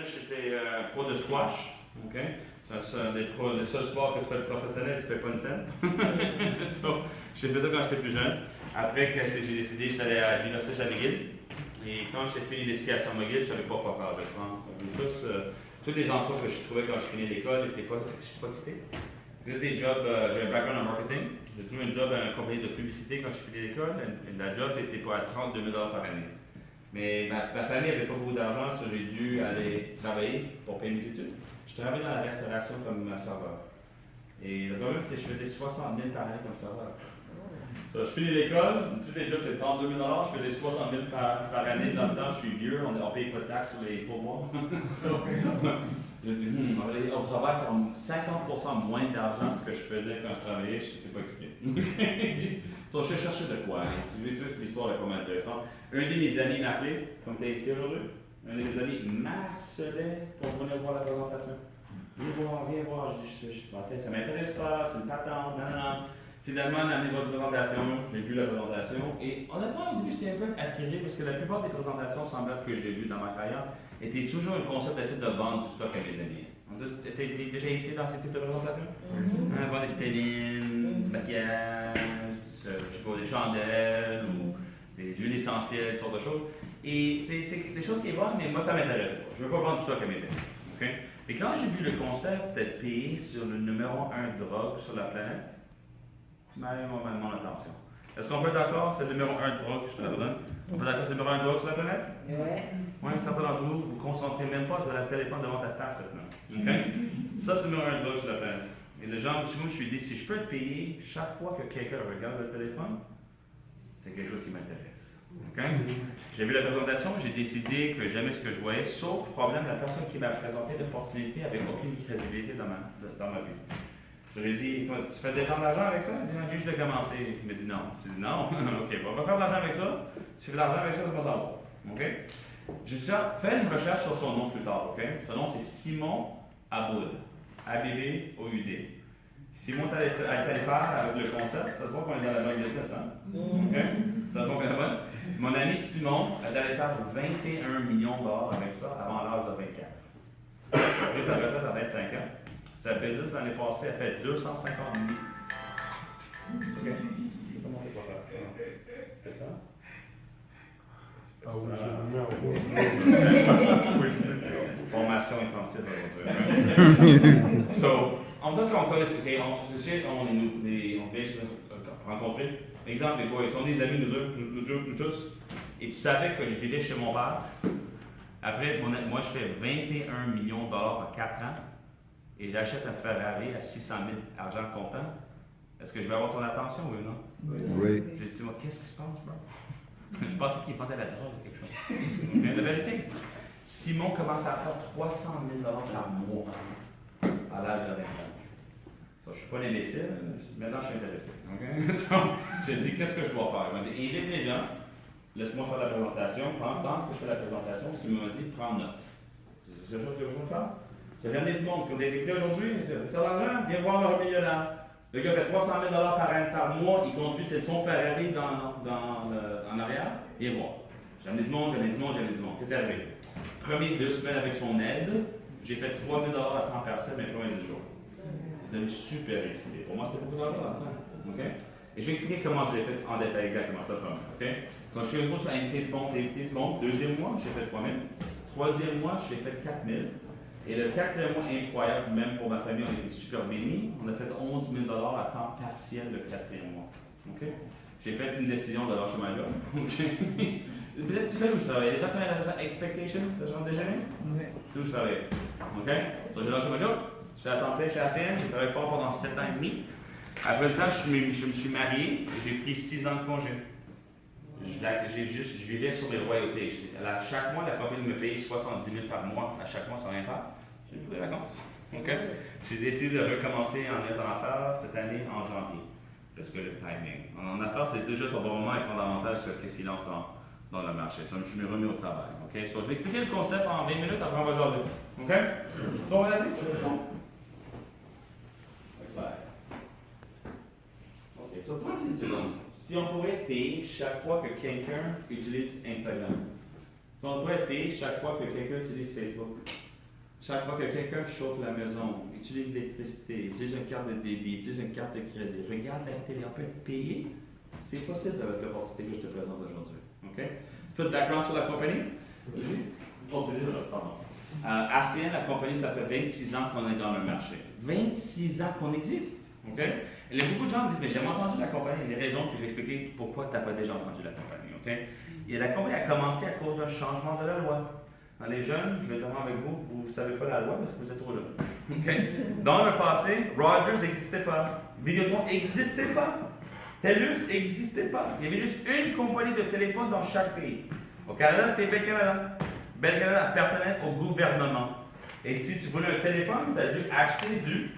j'étais pro de squash. OK? Le seul sport que tu fais de professionnel, tu fais pas une scène. So, j'ai fait ça quand j'étais plus jeune. Après que j'ai décidé, j'étais allé à l'université de McGill. Et quand j'ai fini l'éducation à McGill, je ne savais pas quoi faire avec France. Tous les emplois que je trouvais quand je finis l'école n'étaient pas excités. C'était des jobs, j'ai un background en marketing. J'ai trouvé un job à une compagnie de publicité quand je finis l'école. La job était pour 32 000 par année. Mais ma famille n'avait pas beaucoup d'argent, so j'ai dû aller travailler pour payer mes études. Je travaillais dans la restauration comme serveur. Et le problème, c'est que je faisais 60 000 par année comme serveur. So, je finis l'école, tous les jobs c'est 32 000 je faisais 60 000 par année. Dans le temps, je suis vieux, on ne paye pas de taxes sur les pourboires. So, j'ai dit, on travaille pour 50% moins d'argent que ce que je faisais quand je travaillais, je n'étais pas excité. So, je cherchais de quoi. Et si vous voulez, c'est l'histoire est pas intéressante. Un de mes amis m'a appelé, comme tu as invité aujourd'hui. Un de mes amis m'harcelait pour venir voir la présentation. Viens voir. Je ça m'intéresse pas, c'est une patente, non. Finalement, on a amené votre présentation, j'ai vu la présentation et honnêtement, au début, j'étais un peu attiré parce que la plupart des présentations semblables que j'ai vues dans ma carrière étaient toujours un concept d'essayer de vendre du stock à mes amis. Tu es déjà invité dans ce type de présentation? Vendre des vitamines, du maquillage, je sais pas, des chandelles ou des huiles essentielles, toutes sortes de choses. Et c'est des choses qui sont bonnes, mais moi, ça ne m'intéresse pas. Je ne veux pas vendre du stock à mes amis. Okay? Et quand j'ai vu le concept d'être payé sur le numéro 1 drogue sur la planète, m'a énormément mon attention. Est-ce qu'on peut être d'accord, c'est le numéro 1 de drogue, je te la donne? On peut être d'accord, c'est le numéro 1 de drogue sur la planète? Oui, certains d'entre vous, vous ne vous concentrez même pas sur le téléphone devant ta face maintenant. Okay? Ça, c'est le numéro 1 de drogue sur la planète. Et les gens, je me suis dit, si je peux être payé chaque fois que quelqu'un regarde le téléphone, c'est quelque chose qui m'intéresse. Okay? J'ai vu la présentation, j'ai décidé que j'aimais ce que je voyais, sauf problème, la personne qui m'a présenté l'opportunité n'avait aucune crédibilité dans ma vie. J'ai dit, tu fais déjà de l'argent avec ça? Il dit, non, juste de commencer. Il m'a dit non. Tu dis non? OK, on va faire de l'argent avec ça. Si tu fais de l'argent avec ça, tu vas savoir. OK? J'ai déjà fait une recherche sur son nom plus tard. OK? Son nom, c'est Simon Aboud. A-B-B-O-U-D. Simon, tu allé faire avec le concept. Ça se voit qu'on est dans la bonne vitesse, hein? OK? Ça se voit qu'on est dans la bonne. Mon ami Simon, elle allait faire 21 millions de dollars avec ça avant l'âge de 24. Après, ça va faire à 25 ans. Sa business l'année passée a fait 250 000. OK? Comment on peut faire? C'est ça? Ah oui, Formation intensive aujourd'hui. So, en faisant qu'on connaît, on vient se rencontrer. Exemple, les boys, ils sont des amis, nous tous. Et tu savais que je vivais chez mon père. Après, moi, je fais 21 millions de dollars en 4 ans. Et j'achète un Ferrari à 600 000 argent comptant, est-ce que je vais avoir ton attention, oui ou non? Oui. J'ai dit, moi, qu'est-ce qui se passe, bro? Je pensais qu'il vendait la drogue ou quelque chose. Mais la vérité, Simon commence à faire 300 000 par mois à l'âge de 25. So, je ne suis pas un imbécile, maintenant je suis intéressé. Okay? So, j'ai dit, qu'est-ce que je dois faire? Il m'a dit, invite les gens, laisse-moi faire la présentation. Pendant que je fais la présentation, Simon m'a dit, prends note. C'est la chose que je veux faire? J'ai jamais du monde qui ont été aujourd'hui, c'est l'argent, viens voir le milieu là. Le gars fait 300 000 par mois, il conduit son Ferrari en arrière, viens voir. J'ai amené du monde. Qu'est-ce qui est arrivé? Premier 2 semaines avec son aide, j'ai fait 3 000 à temps partiel mes premiers 10 jours. J'étais devenu super excité. Pour moi, c'était beaucoup d'argent dans le temps. Okay? Et je vais expliquer comment je l'ai fait en détail exactement, je te promets. Okay? Quand je suis revenu sur invité du monde, deuxième mois, j'ai fait 3 000. Troisième mois, j'ai fait 4 000. Et le quatrième mois, incroyable, même pour ma famille, on était super bénis. On a fait 11 000 à temps partiel le quatrième mois. Okay? J'ai fait une décision de lâcher ma job. Okay? Peut-être tu sais où je travaille. Les gens connaissent la expectation, c'est ce genre de déjeuner? Oui. C'est où je travaille. OK? Donc, j'ai lâché ma job. J'étais à temps plein chez ACN. J'ai travaillé fort pendant 7 ans et demi. Après le temps, je me suis marié et j'ai pris 6 ans de congé. Je vivais sur les royautés. Chaque mois, la compagnie me payait 70 000 par mois. À chaque mois, sans rien faire. J'ai pris des vacances. OK? J'ai décidé de recommencer en affaires cette année en janvier. Parce que le timing. En affaires, c'est toujours ton bon moment et prendre avantage sur ce qui lance dans le marché. Ça, je me suis remis au travail. OK? So, je vais expliquer le concept en 20 minutes, après on va jaser. OK? Donc, vas-y. OK. So, prends une seconde. Si on pourrait être payé chaque fois que quelqu'un utilise Instagram, si on pourrait être payé chaque fois que quelqu'un utilise Facebook, Chaque fois que quelqu'un chauffe la maison, utilise l'électricité, utilise une carte de débit, utilise une carte de crédit, regarde la télé, on peut être payé. C'est possible avec l'opportunité que je te présente aujourd'hui. OK? Tu peux te d'accord sur la compagnie? Pardon. ACN, la compagnie, ça fait 26 ans qu'on est dans le marché. 26 ans qu'on existe. OK? Et il y a beaucoup de gens qui disent, mais j'ai entendu la compagnie. Il y a des raisons que j'ai expliquées pourquoi tu n'as pas déjà entendu la compagnie. OK? Et la compagnie a commencé à cause d'un changement de la loi. Dans les jeunes, je vais être avec vous, vous ne savez pas la loi parce que vous êtes trop jeunes. OK? Dans le passé, Rogers n'existait pas. Vidéotron n'existait pas. TELUS n'existait pas. Il y avait juste une compagnie de téléphone dans chaque pays. Au Canada, c'était Bell Canada. Bell Canada appartenait au gouvernement. Et si tu voulais un téléphone, tu as dû acheter du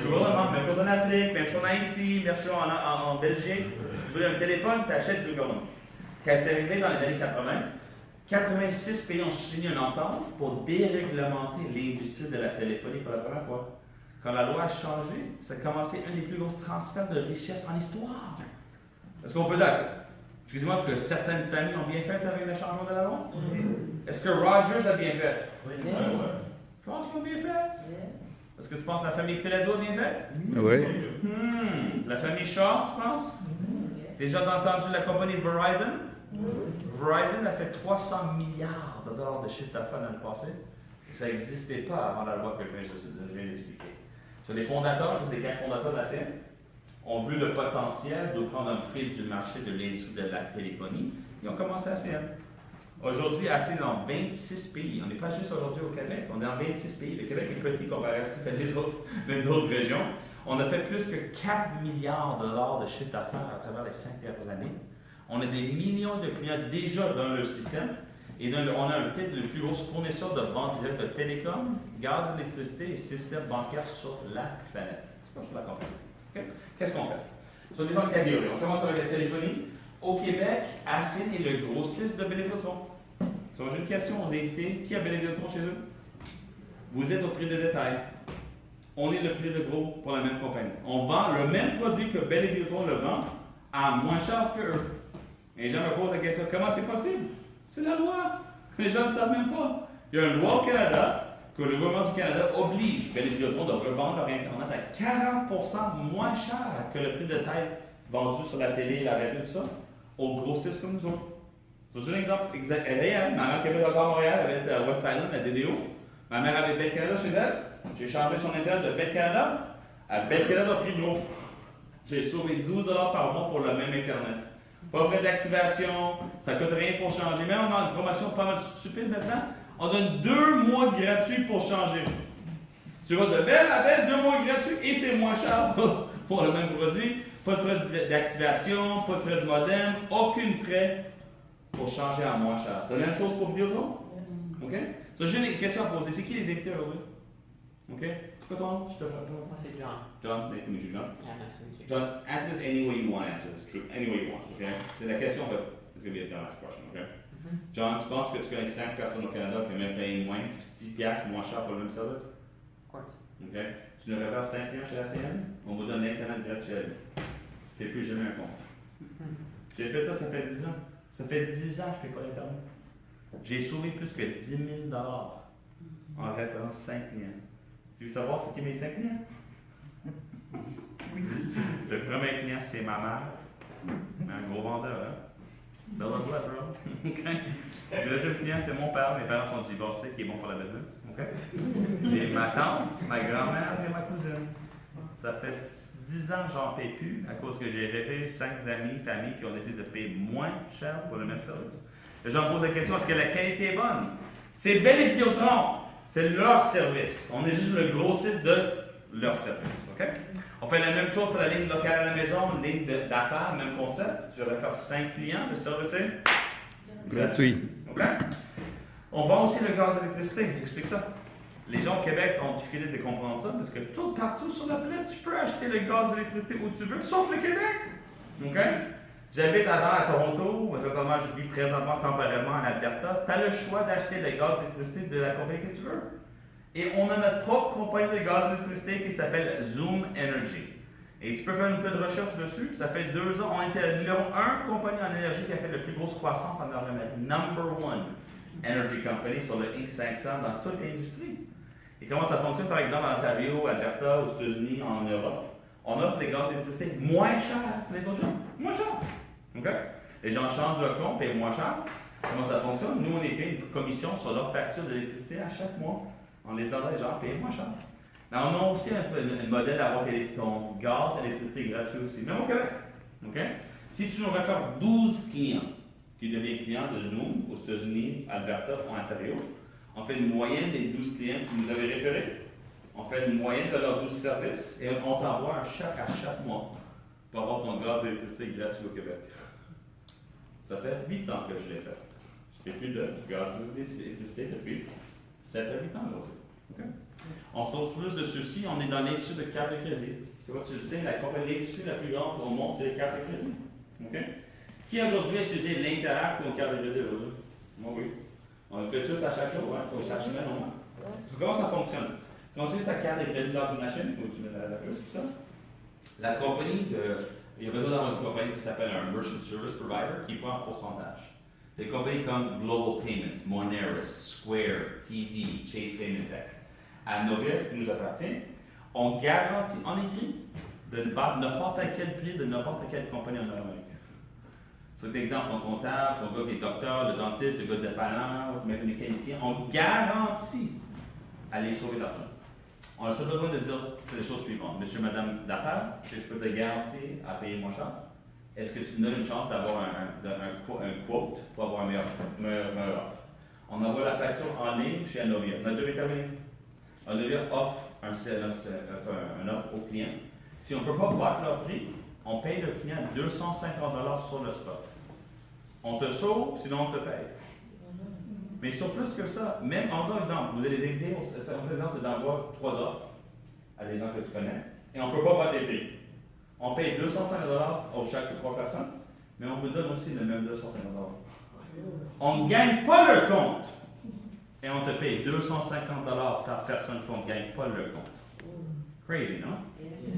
gouvernement. Même chose en Afrique, même chose en Haïti, même chose en Belgique. Si tu voulais un téléphone, tu achètes du gouvernement. Quand c'est arrivé dans les années 80, 86 pays ont signé une entente pour déréglementer l'industrie de la téléphonie pour la première fois. Quand la loi a changé, ça a commencé un des plus gros transferts de richesse en histoire. Est-ce qu'on peut d'accord? Excusez-moi que certaines familles ont bien fait avec le changement de la loi? Est-ce que Rogers a bien fait? Oui. Je pense qu'ils ont bien fait. Est-ce que tu penses que la famille Pelado a bien fait? Oui. La famille Shaw, tu penses? Déjà entendu la compagnie Verizon? Verizon a fait 300 milliards de dollars de chiffre d'affaires dans le passé. Ça n'existait pas avant la loi que je viens d'expliquer. Sur les fondateurs, ça c'est les 4 fondateurs de la CN, ont vu le potentiel de prendre un prix du marché de l'industrie de la téléphonie. Ils ont commencé à CN. Aujourd'hui, ACN est dans 26 pays. On n'est pas juste aujourd'hui au Québec, on est dans 26 pays. Le Québec est petit comparatif à les autres régions. On a fait plus que 4 milliards de dollars de chiffre d'affaires à travers les 5 dernières années. On a des millions de clients déjà dans le système. Et on a un titre de plus gros fournisseur de vente directe de télécom, gaz, électricité et système bancaire sur la planète. C'est pas sur la compagnie. Okay? Qu'est-ce qu'on fait? Sur différentes catégories. On commence avec la téléphonie. Au Québec, ACN est le grossiste de Bell Vidéotron. Si j'ai une question aux invités, qui a Bell Vidéotron chez eux? Vous êtes au prix de détail. On est le prix de gros pour la même compagnie. On vend le même produit que Bell Vidéotron le vend à moins cher que eux. Et les gens me posent la question, comment c'est possible? C'est la loi. Les gens ne savent même pas. Il y a une loi au Canada que le gouvernement du Canada oblige Bell Vidéotron de revendre leur Internet à 40% moins cher que le prix de taille vendu sur la télé, la radio, tout ça, aux grossistes comme nous autres. C'est juste un exemple réel. Ma mère qui habite encore à Montréal, elle habite à West Island, à DDO. Ma mère avait Bell Canada chez elle. J'ai changé son Internet de Bell Canada à Bell Canada prix gros. J'ai sauvé 12$ par mois pour le même Internet. Pas frais d'activation, ça coûte rien pour changer. Mais on a une promotion pas mal stupide maintenant. On donne 2 mois gratuits pour changer. Tu vas de Bell à Bell, 2 mois gratuits et c'est moins cher pour le même produit. Pas de frais d'activation, pas de frais de modem, aucun frais pour changer à moins cher. C'est la même chose pour Vidéotron? OK? So, j'ai une question à poser. C'est qui les invités aujourd'hui? OK? C'est quoi ton nom? Je te fais Moi, c'est John. John, nice to meet you, John. Yeah, nice to meet you. John, answer this any way you want to answer this. True. Any way you want, okay? C'est la question, but it's going to be a dumbass question, okay? John, tu penses que tu connais 5 personnes au Canada qui ont même payé moins, 10$ moins cher pour le même service? Of course. OK? Tu nous réfères 5 clients chez la CN? On vous donne l'Internet gratuit. Tu n'es plus jamais un compte. J'ai fait ça fait 10 ans. Ça fait 10 ans que je ne paye pas l'Internet. J'ai sauvé plus que 10 000$ en référence 5 clients. Tu veux savoir c'est qui mes 5 clients? Le premier client, c'est ma mère. Un gros vendeur, hein? Belle of luck, bro. Okay. Le deuxième client, c'est mon père. Mes parents sont divorcés, qui est bon pour la business. Okay. J'ai ma tante, ma grand-mère et ma cousine. Ça fait 10 ans que j'en paie plus à cause que j'ai rêvé 5 amis, familles qui ont décidé de payer moins cher pour le même service. Les gens me posent la question, est-ce que la qualité est bonne? C'est Bell et Vidéotron. C'est leur service. On est juste le grossiste de leur service. Okay? On fait la même chose pour la ligne locale à la maison, ligne d'affaires, même concept. Tu réfères 5 clients, le service est Gratuit. Okay? On vend aussi le gaz et l'électricité. J'explique ça. Les gens au Québec ont difficulté de comprendre ça parce que tout partout sur la planète, tu peux acheter le gaz et l'électricité où tu veux, sauf le Québec. Okay? J'habite avant à Toronto, présentement, je vis présentement temporairement en Alberta. Tu as le choix d'acheter le gaz et l'électricité de la compagnie que tu veux. Et on a notre propre compagnie de gaz et d'électricité qui s'appelle Zoom Energy. Et tu peux faire un peu de recherche dessus. Ça fait 2 ans, on était la numéro 1 compagnie en énergie qui a fait la plus grosse croissance en Nord-Amérique. Number 1 Energy Company sur le Inc. 500 dans toute l'industrie. Et comment ça fonctionne, par exemple, en Ontario, Alberta, aux États-Unis, en Europe? On offre les gaz d'électricité moins chers que les autres gens. Moins cher. OK? Les gens changent leur compte, payent moins cher. Comment ça fonctionne? Nous, on est payé une commission sur leur facture d'électricité à chaque mois. On les aide les gens à payer moins cher. Mais on a aussi un modèle d'avoir ton gaz et l'électricité gratuit aussi, même au Québec. OK? Si tu nous réfères 12 clients qui deviennent clients de Zoom aux États-Unis, Alberta ou Ontario, on fait une moyenne des 12 clients qui nous avaient référés. On fait une moyenne de leurs 12 services et on t'envoie un chèque à chaque mois pour avoir ton gaz et l'électricité gratuit au Québec. Ça fait 8 ans que je l'ai fait. Je n'ai plus de gaz et d'électricité depuis 7 à 8 ans aujourd'hui. Okay? On sort plus de ceci, on est dans l'industrie de cartes de crédit. C'est quoi, tu le sais, la compagnie d'industrie la plus grande au monde, c'est les cartes de crédit. Okay? Qui aujourd'hui a utilisé l'Interact pour une carte de crédit aujourd'hui? Moi, oui. On le fait tous à chaque jour, hein, chaque semaine au moins. Comment ça fonctionne? Quand tu utilises ta carte de crédit dans une machine, où tu mets la puce, tout ça, la compagnie il y a besoin d'avoir une compagnie qui s'appelle un Merchant Service Provider qui prend un pourcentage. Des compagnies comme Global Payments, Moneris, Square, TD, Chase Payment Tech, à Novia, qui nous appartient, on garantit en écrit de battre n'importe quel prix de n'importe quelle compagnie en Amérique. C'est exemple, ton comptable, ton gars qui est docteur, le dentiste, le gars de dépanneur, le mécanicien, on garantit à les sauver l'argent. On a seul besoin de dire c'est les choses suivantes. Monsieur, madame d'affaires, est-ce que je peux te garantir à payer moins cher? Est-ce que tu me donnes une chance d'avoir un quote pour avoir un meilleur offre? On envoie la facture en ligne chez Anovia. Notre job est terminé. Anovia offre un offre au client. Si on ne peut pas battre leur prix, on paye le client 250$ sur le spot. On te sauve, sinon on te paye. Mais sur plus que ça, même en disant exemple, vous allez les aider, on exemple d'envoyer 3 offres à des gens que tu connais, et on ne peut pas battre les prix. On paye 250$ au chaque 3 personnes, mais on vous donne aussi le même 250$. On ne gagne pas le compte, et on te paye 250$ par personne qu'on ne gagne pas le compte. Crazy, non?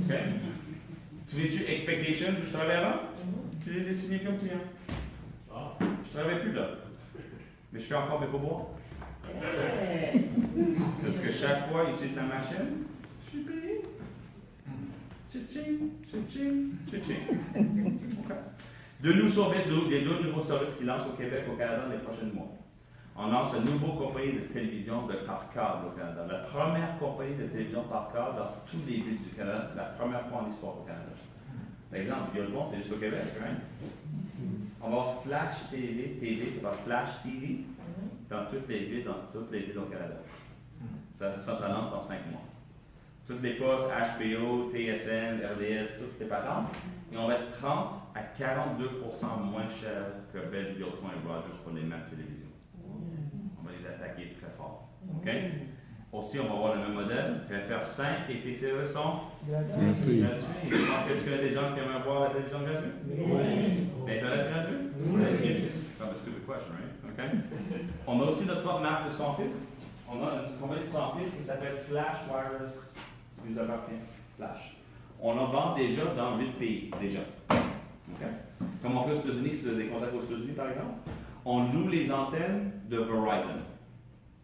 OK? Tu veux-tu Expectations où je travaillais avant? Je les ai signés comme clients. Je ne travaille plus là. Mais je fais encore des pourboires. Parce que chaque fois, ils utilisent la machine, je suis payé. Tching, tching, tching. De nous sauver les 2 nouveaux services qui lancent au Québec, au Canada, dans les prochains mois. On lance une nouvelle compagnie de télévision par câble au Canada. La première compagnie de télévision par câble dans tous les villes du Canada, la première fois en histoire au Canada. Par exemple, Vidéotron, c'est juste au Québec, hein? On va avoir Flash TV, c'est pas Flash TV, dans toutes les villes au Canada. Ça lance en 5 mois. Toutes les postes, HBO, TSN, RDS, toutes les patentes, et on va être 30 à 42% moins cher que Bell, Vidéotron et Rogers pour les mêmes télévisions. On va les attaquer très fort. OK? Aussi, on va avoir le même modèle. FR 5 et TCE sont gratuits. Je pense que tu connais des gens qui aiment voir la télévision gratuite? Oui. Internet gratuit? Oui. That's a stupid question, right? OK? On a aussi notre propre marque de sans fil. On a une compagnie de sans fil qui s'appelle Flash Wireless, qui nous appartient. Flash. On en vend déjà dans 8 pays, déjà. OK? Comme on fait aux États-Unis, si vous avez des contacts aux États-Unis, par exemple, on loue les antennes de Verizon.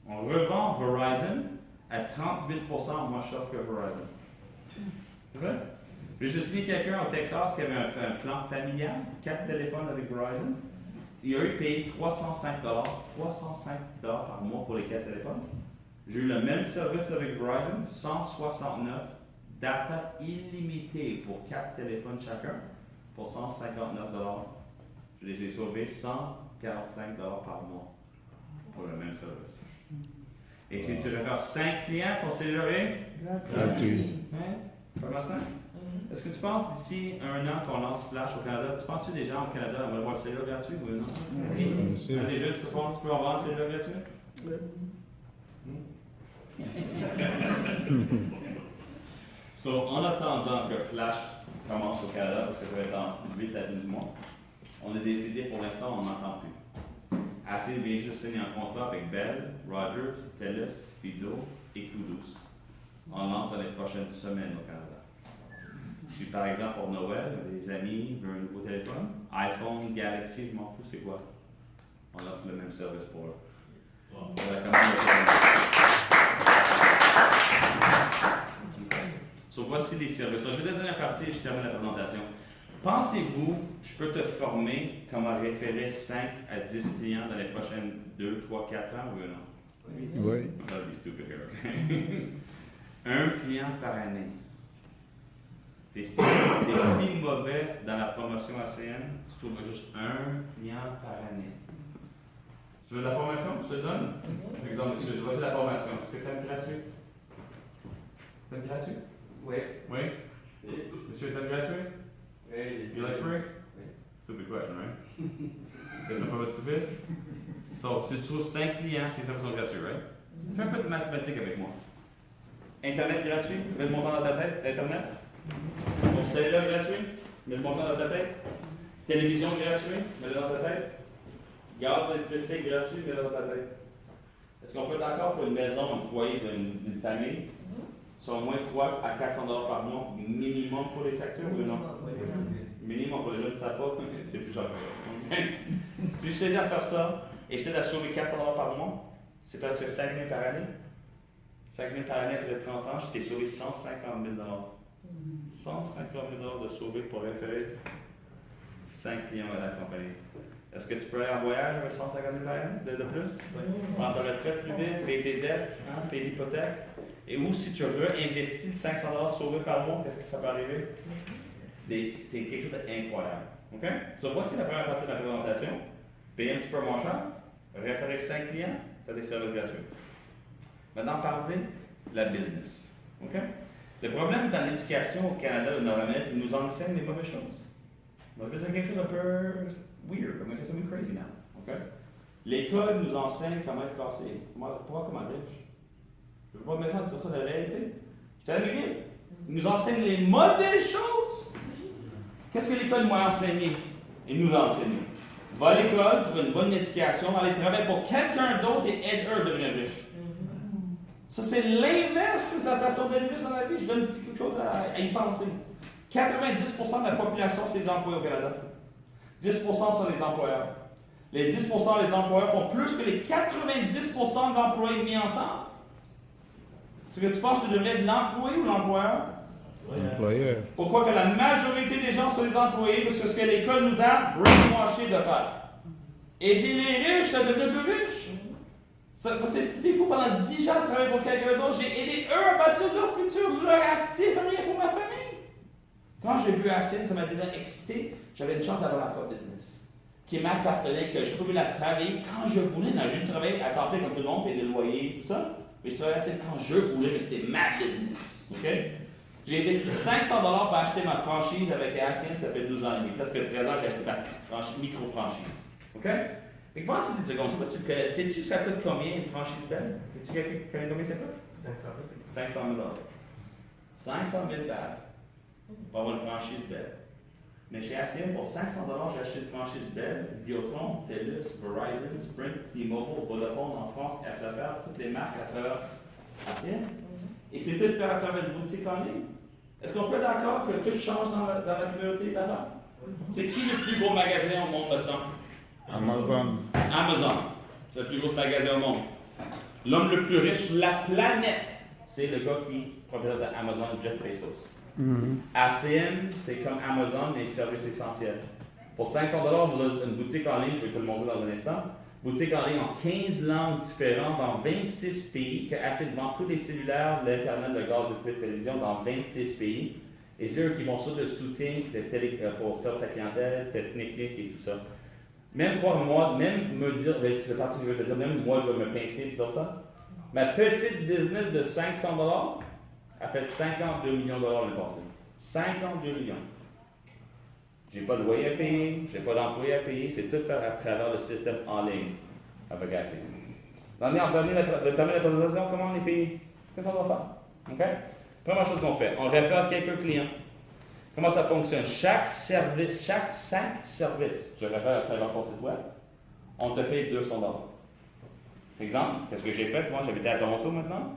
On revend Verizon à 38% moins cher que Verizon. C'est vrai? J'ai juste vu quelqu'un au Texas qui avait un plan familial, 4 téléphones avec Verizon. Il a eu payé $305 par mois pour les 4 téléphones. J'ai eu le même service avec Verizon, 169 data illimitée pour 4 téléphones chacun, pour $159. Je les ai sauvés $145 par mois pour le même service. Et si tu réfères 5 clients, ton cellulaire est Gratuit. Comment ça? Est-ce que tu penses d'ici 1 an qu'on lance Flash au Canada, tu penses que des gens au Canada vont avoir le cellulaire gratuit ou non? Oui. Des jeunes, tu penses que tu peux avoir le cellulaire gratuit? So, en attendant que Flash commence au Canada, parce que ça va être en 8 à 12 mois, on a décidé pour l'instant, on n'entend plus. Assez vient juste signer un contrat avec Bell, Rogers, TELUS, Fido et Kudus. On lance dans les prochaines semaines au Canada. Si par exemple pour Noël, des amis veulent un nouveau téléphone, iPhone, Galaxy, je m'en fous, c'est quoi? On offre le même service pour eux. Wow. voici les services. Je vais te donner la partie et je termine la présentation. Pensez-vous, je peux te former comment référer 5 à 10 clients dans les prochaines 2, 3, 4 ans ou non? Oui. That'll be stupid here, okay? Un client par année. T'es si mauvais dans la promotion ACN, tu trouveras juste un client par année. Tu veux de la formation? Je te le donne? Par exemple, monsieur, voici la formation. Est-ce que tu aimes gratuit? Tu aimes gratuit? Oui. Oui? Monsieur, tu aimes gratuit? Oui. You like free? Oui. Stupid question, right? Est-ce que c'est pas stupide? So, si tu trouves 5 clients, c'est 5% gratuit, right? Fais un peu de mathématiques avec moi. Internet gratuit, mets le montant dans ta tête, Internet. Ton cellulaire gratuit, mets le montant dans ta tête. Télévision gratuit, mets-le dans ta tête. Gaz d'électricité gratuit, mets-le dans ta tête. Est-ce qu'on peut être d'accord pour une maison, un foyer d'une famille, c'est au moins 3 à 400 $ par mois, minimum pour les factures ou non? Minimum pour les gens qui ne savent pas, c'est plus cher que ça. Si je t'aide à faire ça, et je t'aide à sauver 400 $ par mois, c'est presque 5 000 par année. 5 000 par année après 30 ans, je t'ai sauvé 150 000 $. 150 000 $ de sauver pour référer 5 clients à la compagnie. Est-ce que tu peux aller en voyage avec 150 000 par année de plus? Prendre ta retraite plus vite, payer tes dettes, payer l'hypothèque. Et ou si tu réinvestis 500 $ sauvés par mois, qu'est-ce que ça peut arriver? C'est quelque chose d'incroyable. OK? So, voici la première partie de la présentation. Payer un petit peu moins cher, référer 5 clients, tu as des services gratuits. Maintenant, parler de la business. OK? Le problème dans l'éducation au Canada et au Nord-Amérique, ils nous enseignent les mauvaises choses. On va dire quelque chose un peu weird, comme c'est something crazy now. OK? L'école nous enseigne comment être cassé, comment riche. Je ne veux pas méchant de dire ça de la réalité. Je t'amène. Ils nous enseignent les mauvaises choses. Qu'est-ce que l'école m'a enseigné et nous a enseigné? Va à l'école, trouve une bonne éducation, aller travailler pour quelqu'un d'autre et aide-eux à devenir riche. Ça, c'est l'inverse de la façon d'être riche dans la vie. Je donne quelque chose à y penser. 90% de la population, c'est des employés au Canada. 10% sont les employeurs. Les 10% des employeurs font plus que les 90% d'employés mis ensemble. Est-ce que tu penses que tu devrais être l'employé ou l'employeur? Employeur. Pourquoi que la majorité des gens sont des employés? Parce que ce que l'école nous a brainwashé de faire. Aider les riches à devenir plus riches. C'était fou, pendant 10 ans de travailler pour quelqu'un d'autre, j'ai aidé eux à bâtir leur futur, leur actif, rien pour ma famille. Quand j'ai vu Assine, ça m'a déjà excité. J'avais une chance d'avoir la propre business, qui m'appartenait, que je pouvais la travailler quand je voulais. Non, j'ai travaillé à temps plein comme tout le monde, payer le loyer, tout ça. Mais je travaillais à Assine quand je voulais, mais c'était ma business. OK? J'ai investi 500 $ pour acheter ma franchise avec Assine, ça fait 12 ans et demi. Presque 13 ans, j'ai acheté ma micro-franchise. OK? Et pense si tu sais-tu que ça coûte combien une franchise belle? Sais-tu combien ça coûte? 500 000 $. 500 000 $ pour avoir une franchise belle. Mais chez ACM, pour 500 $, j'ai acheté une franchise belle, Vidéotron, TELUS, Verizon, Sprint, T-Mobile, Vodafone en France, SFR, toutes les marques à travers ACM. Et c'est tout fait à travers une boutique en ligne. Est-ce qu'on peut être d'accord que tout change dans la communauté d'avant? C'est qui le plus gros magasin au monde maintenant? Amazon. Amazon. C'est le plus gros magasin au monde. L'homme le plus riche sur la planète, c'est le gars qui est propriétaire d'Amazon, Jeff Bezos. ACM, c'est comme Amazon, mais services essentiels. Pour 500 $, vous avez une boutique en ligne, je vais te le montrer dans un instant. Boutique en ligne en 15 langues différentes dans 26 pays, que ACM vend tous les cellulaires, l'Internet, le gaz, la télévision dans 26 pays. Et c'est eux qui vont sur le soutien pour service à clientèle, technique et tout ça. Même moi, même me dire, c'est parti que je vais te dire, même moi je vais me pincer de dire ça. Ma petite business de 500 $ a fait 52 millions de dollars l'année passée. 52 millions. J'ai pas de loyer à payer, j'ai pas d'employé à payer, c'est tout fait à travers le système en ligne avec ACM. L'année en terminer la présentation, comment on est payé? Qu'est-ce qu'on va faire? OK? Première chose qu'on fait, on réfère quelques clients. Comment ça fonctionne? Chaque 5 services, tu réfères à travers ton site web, on te paye 200 $. Exemple, qu'est-ce que j'ai fait? Moi, j'habitais à Toronto maintenant.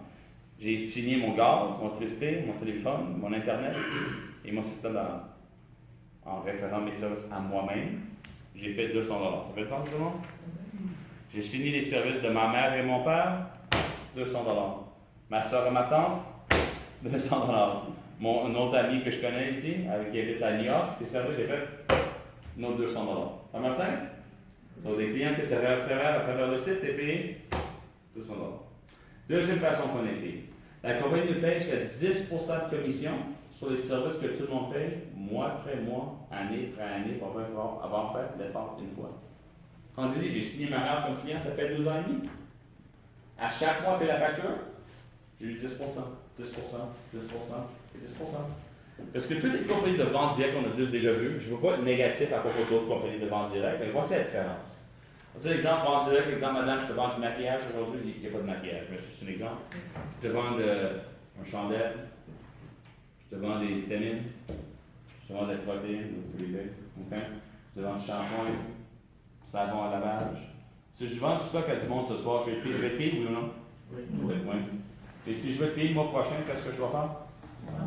J'ai signé mon gaz, mon électricité, mon téléphone, mon Internet et mon système d'alarme. En référant mes services à moi-même, j'ai fait 200 $. Ça fait sens, tout le monde? J'ai signé les services de ma mère et mon père, 200 $. Ma soeur et ma tante, 200 $. Un autre ami que je connais ici, qui habite à New York, c'est servi, j'ai fait un autre 200 $. Ça marche simple? Donc, des clients que tu avais à travers le site, tu es payé 200 $. Deuxième façon qu'on est payé. La compagnie nous paye jusqu'à 10% de commission sur les services que tout le monde paye, mois après mois, année après année, pour avoir fait l'effort une fois. Quand je dis, j'ai signé ma mère comme client, ça fait 12 ans et demi. À chaque mois, paye la facture, j'ai eu 10%, 10%, 10% et 10%. Parce que toutes les compagnies de vente directe qu'on a déjà vues, je ne veux pas être négatif à propos d'autres compagnies de vente directe, mais voici la différence. On dit l'exemple vente directe, exemple, madame, je te vends du maquillage aujourd'hui, il n'y a pas de maquillage, mais c'est juste un exemple. Je te vends un chandelle, je te vends des vitamines, je te vends de la protéine, okay? Je te vends du shampoing, savon à lavage. Si je vends du stock à tout le monde ce soir, je vais te payer, oui ou non? Oui. Et si je veux te payer le mois prochain, qu'est-ce que je vais faire?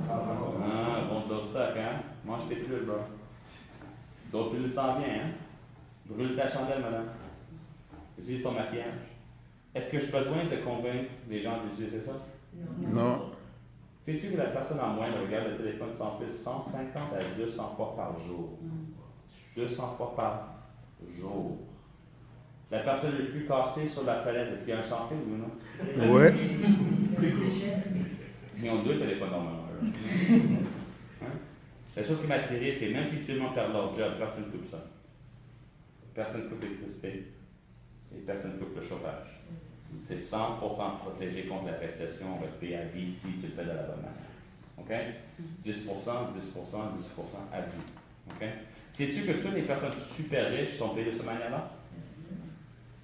Ah, bon de stock, hein? Mange tes pilules, bro. D'autres pilules s'en viennent, hein? Brûle ta chandelle, madame. Utilise ton maquillage. Est-ce que j'ai besoin de convaincre les gens d'utiliser ça? Non. Sais-tu que la personne en moyenne regarde le téléphone sans fil 150 à 200 fois par jour? 200 fois par jour. La personne le plus cassée sur la planète, est-ce qu'il y a un sans fil ou non? Ouais. Ils ont deux téléphones normalement. Hein? La chose qui m'a attiré, c'est même si tout le monde perd leur job, personne ne coupe ça. Personne ne coupe l'électricité et personne ne coupe le chauffage. C'est 100% protégé contre la récession. On va te payer à vie si tu le fais de la bonne manière. OK? 10%, 10%, 10% à vie. OK? Sais-tu que toutes les personnes super riches sont payées de cette manière-là?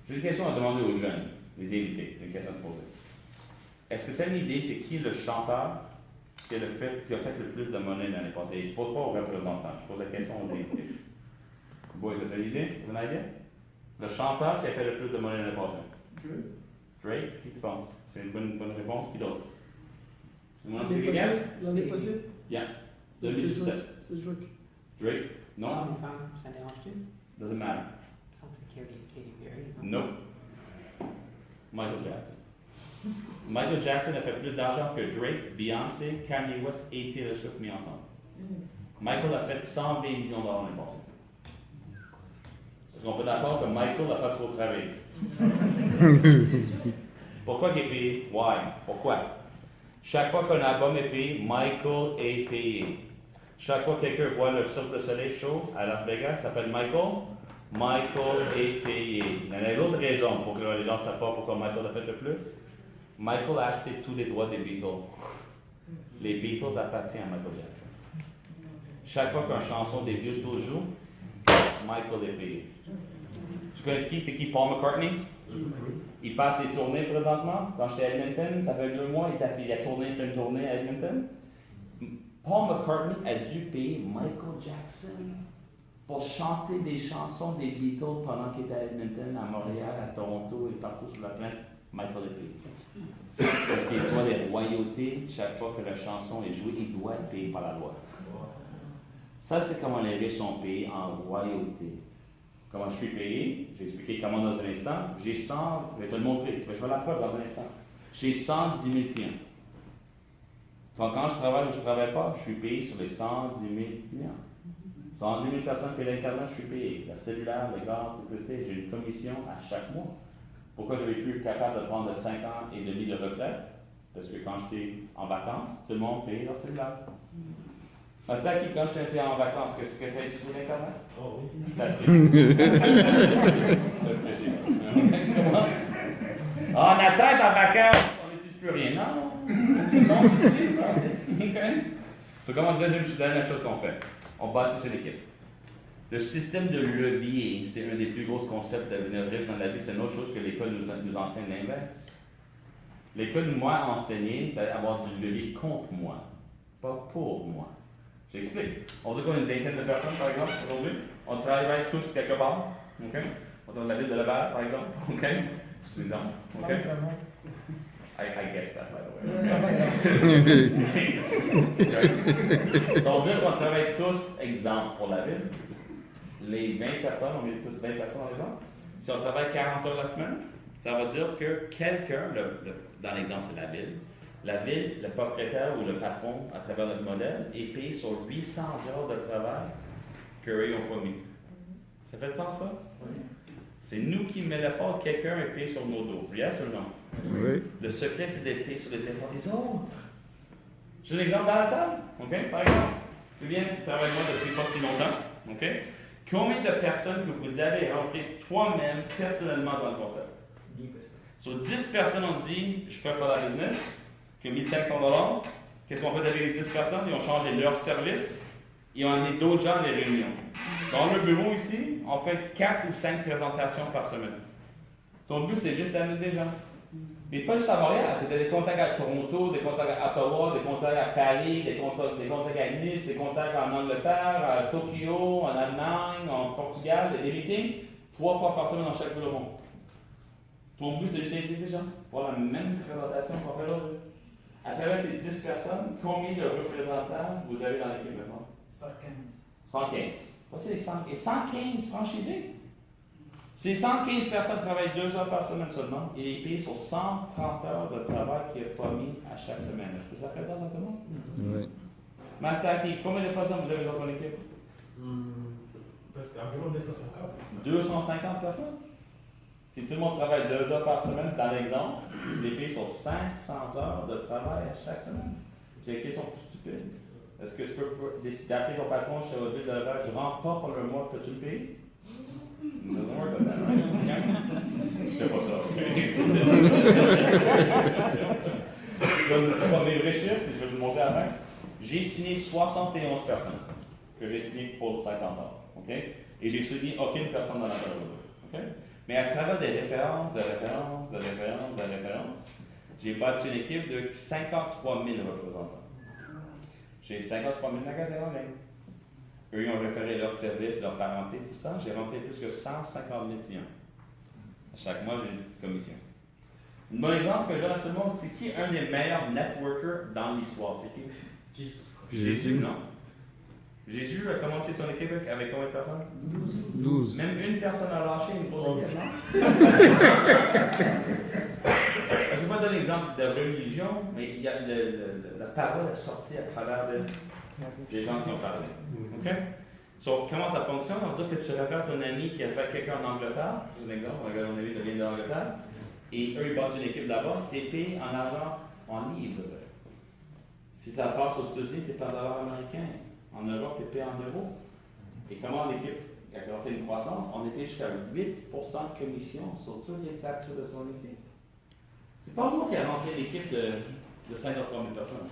J'ai une question à demander aux jeunes, les invités, une question à te poser. Est-ce que tu as une idée, c'est qui le chanteur qui a fait le plus de monnaie l'année passée? Je ne pose pas aux représentants, je pose la question aux invités. Boys, vous avez une idée? Vous avez une idée? Le chanteur qui a fait le plus de monnaie l'année passée? Drake, qui tu penses? C'est une bonne réponse. Qui d'autre? L'année passée? Yeah. 2017. C'est Drake. Drake? Non? Hommes et femmes, ça dérange-tu? Doesn't matter. Katy Perry, No. Michael Jackson. Michael Jackson a fait plus d'argent que Drake, Beyoncé, Kanye West et Taylor Swift mis ensemble. Michael a fait 120 millions de $ l'année passée. Est-ce qu'on peut d'accord que Michael n'a pas trop travaillé? Pourquoi il est payé? Why? Pourquoi? Chaque fois qu'un album est payé, Michael est payé. Chaque fois que quelqu'un voit le Cirque du Soleil show à Las Vegas, ça s'appelle Michael. Michael est payé. Il y en a une autre raison pour que les gens ne savent pas pourquoi Michael a fait le plus. Michael a acheté tous les droits des Beatles. Les Beatles appartiennent à Michael Jackson. Chaque fois qu'une chanson des Beatles joue, Michael est payé. Tu connais qui? C'est qui? Paul McCartney? Il passe les tournées présentement. Quand j'étais à Edmonton, ça fait 2 mois, il a fait une tournée à Edmonton. Paul McCartney a dû payer Michael Jackson pour chanter des chansons des Beatles pendant qu'il était à Edmonton, à Montréal, à Toronto et partout sur la planète. Michael est payé. Parce qu'il doit les royautés, chaque fois que la chanson est jouée, il doit être payé par la loi. Ça, c'est comment les riches sont payés en royauté. Comment je suis payé? J'ai expliqué comment dans un instant. J'ai 100, je vais te le montrer, je vais faire la preuve dans un instant. J'ai 110 000 clients. Donc, quand je travaille ou je ne travaille pas, je suis payé sur les 110 000 clients. 110 000 personnes payent l'Internet, je suis payé. La cellulaire, le gaz, l'électricité, j'ai une commission à chaque mois. Pourquoi je n'avais plus être capable de prendre 5 ans et demi de retraite? Parce que quand j'étais en vacances, tout le monde paye leur cellulaire. C'est à qui, quand j'étais en vacances, qu'est-ce que tu as utilisé l'Internet? Oh oui. On attend en vacances, on n'utilise plus rien. Non, c'est comment la dernière chose qu'on fait. On bâtit une équipe. Le système de levier, c'est un des plus gros concepts de devenir riche dans la vie. C'est une autre chose que l'école nous enseigne l'inverse. L'école nous a enseigné d'avoir du levier contre moi, pas pour moi. J'explique. On dit qu'on a une vingtaine de personnes, par exemple, aujourd'hui. On travaille tous quelque part. Okay? On dit dans la ville de Laval, par exemple. Okay? C'est un exemple. Okay? I guess that, by the way. Ça veut dire qu'on travaille tous, exemple, pour la ville. Les 20 personnes, on met tous 20 personnes dans l'exemple. Si on travaille 40 heures la semaine, ça veut dire que quelqu'un, dans l'exemple c'est la ville, la ville, le propriétaire ou le patron, à travers notre modèle, est payé sur 800 heures de travail qu'eux n'ont pas mis. Ça fait sens, ça? Oui. C'est nous qui mettons l'effort, quelqu'un est payé sur nos dos. Yes ou non? Oui. Le secret, c'est d'être payé sur les efforts des autres. J'ai un exemple dans la salle, OK? Par exemple, tu viens travailler avec moi depuis pas si longtemps, OK? Combien de personnes que vous avez rentrées toi-même, personnellement, dans le concept? 10 personnes. Sur 10 personnes, on dit, je fais faire la business, qui ont mis 500 $. Qu'est-ce qu'on fait avec les 10 personnes? Ils ont changé leur service. Ils ont amené d'autres gens à les réunions. Dans le bureau ici, on fait 4 ou 5 présentations par semaine. Ton but, c'est juste d'amener des gens. Mais pas juste à Montréal, c'était des contacts à Toronto, des contacts à Ottawa, des contacts à Paris, des contacts à Nice, des contacts en Angleterre, à Tokyo, en Allemagne, en Portugal, des meetings 3 fois par semaine dans chaque bureau du monde. Ton but, c'est juste d'inviter des gens pour la même présentation qu'on fait là. À travers tes 10 personnes, combien de représentants vous avez dans l'équipe maintenant? 115. 115. Voici les 115 franchisés. Ces 115 personnes travaillent 2 heures par semaine seulement et il est payé sur 130 heures de travail qu'il n'a pas mis à chaque semaine. Est-ce que ça fait sens à tout le monde? Oui. Master Key, combien de personnes vous avez dans ton équipe? Parce qu'environ 250. 250 personnes. Si tout le monde travaille 2 heures par semaine, dans l'exemple, il est payé sur 500 heures de travail à chaque semaine. J'ai des questions plus stupides. Est-ce que tu peux décider d'appeler ton patron chez le but de l'élevage, je ne rentre pas pour le mois, peux-tu le payer? Doesn't work like that, right? Je fais pas ça. C'est pas mes vrais chiffres, je vais vous le montrer à la fin. J'ai signé 71 personnes que j'ai signées pour 500 $. OK? Et j'ai signé aucune personne dans la période. OK? Mais à travers des références, j'ai bâti une équipe de 53 000 représentants. J'ai 53 000 magasins en ligne. Eux, ils ont référé leurs services, leur parenté, tout ça. J'ai rentré plus que 150 000 clients. À chaque mois, j'ai une commission. Un bon exemple que je donne à tout le monde, c'est qui un des meilleurs networkers dans l'histoire? C'est qui? Jésus, non. Jésus a commencé son équipe avec combien de personnes? 12. Même une personne a lâché une grosse équipe, non? Je ne vais pas donner l'exemple de religion, mais il y a la parole est sortie à travers des gens qui ont parlé. OK? So, comment ça fonctionne? On va dire que tu réfères ton ami qui a fait quelqu'un en Angleterre. C'est un exemple, on a vu de vient d'Angleterre. Et eux, ils bâtent une équipe là-bas. Tu es payé en argent, en livres. Si ça passe aux États-Unis, tu es payé en dollars américains. En Europe, tu es payé en euros. Et comment l'équipe, quand on fait une croissance, on est payé jusqu'à 8% de commission sur toutes les factures de ton équipe. C'est pas moi qui ai rentré l'équipe de 53 000 personnes.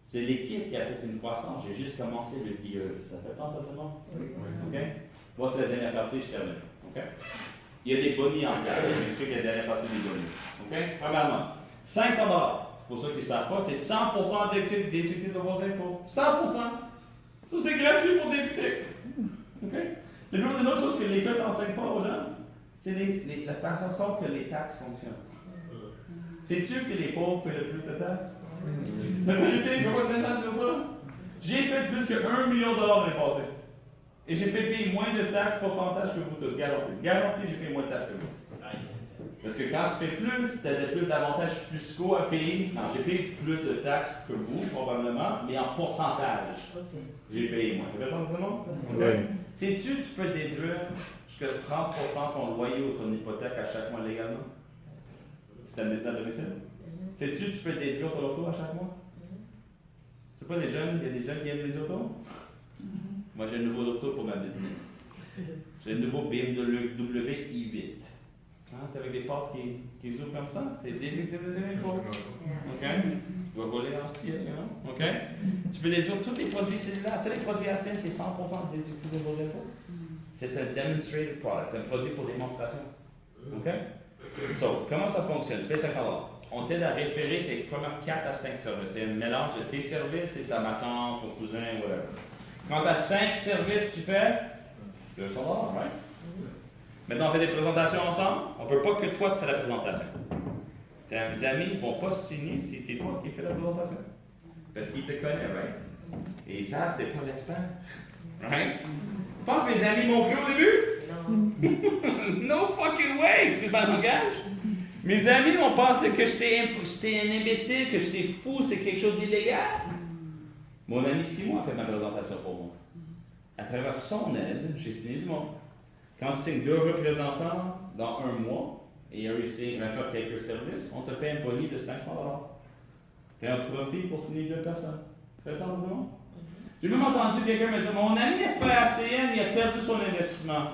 C'est l'équipe qui a fait une croissance. J'ai juste commencé le DE. Ça fait sens à tout le monde? Oui. OK? Moi, c'est la dernière partie, je termine. OK? Il y a des bonus en place. Je m'explique la dernière partie des bonus. OK? Premièrement, 500 $. C'est pour ceux qui ne savent pas, c'est 100% d'étudier de vos impôts. 100%. Ça, c'est gratuit pour débuter. OK? Le plus d'une autre chose que l'État n'enseigne pas aux gens, c'est la façon que les taxes fonctionnent. Sais-tu que les pauvres paient le plus de taxes? La vérité, je ne vois pas de gens dire ça. J'ai fait plus que $1 million l'année passée. Et j'ai fait payer moins de taxes pourcentage que vous tous. Garanti. Garanti, j'ai payé moins de taxes que vous. Parce que quand tu fais plus, tu as plus d'avantages fiscaux à payer. Non, j'ai payé plus de taxes que vous, probablement, mais en pourcentage. J'ai payé moins. Ça fait ça tout le monde? Oui. Sais-tu que tu peux déduire jusqu'à 30% ton loyer ou ton hypothèque à chaque mois légalement? Si tu as une maison à domicile? Sais-tu que tu peux déduire ton auto à chaque mois? C'est pas des jeunes, il y a des jeunes qui aiment les autos? Moi, j'ai un nouveau auto pour ma business. J'ai un nouveau BMW i8. C'est avec des portes qui ouvrent comme ça. C'est déductible des impôts. OK? Tu vas voler en style, you know? OK? Tu peux déduire tous les produits cellulaires. Tous les produits ASIN, c'est 100% déductible de vos impôts. C'est un demonstrated product. C'est un produit pour démonstration. OK? So, comment ça fonctionne? Tu fais 500 $. On t'aide à référer tes premières 4 à 5 services. C'est un mélange de tes services et ta ma tante, ton cousin, whatever. Quand tu as 5 services, tu fais 200 $, right? Maintenant, on fait des présentations ensemble. On ne veut pas que toi, tu fasses la présentation. Tes amis ne vont pas signer si c'est toi qui fais la présentation. Parce qu'ils te connaissent, right? Et ils savent que tu n'es pas l'expert. Right? Tu penses que mes amis m'ont cru au début? Non. No fucking way! Excuse-moi le langage. Mes amis m'ont pensé que j'étais un imbécile, que j'étais fou, c'est quelque chose d'illégal. Mon ami Simon a fait ma présentation pour moi. À travers son aide, j'ai signé du monde. Quand tu signes 2 représentants dans un mois, et eux ici va faire quelques services, on te paie un boni de 500 $. Tu as un profit pour signer 2 personnes. Ça fait sens à tout le monde? J'ai même entendu quelqu'un me dire, mon ami a fait ACN, il a perdu son investissement.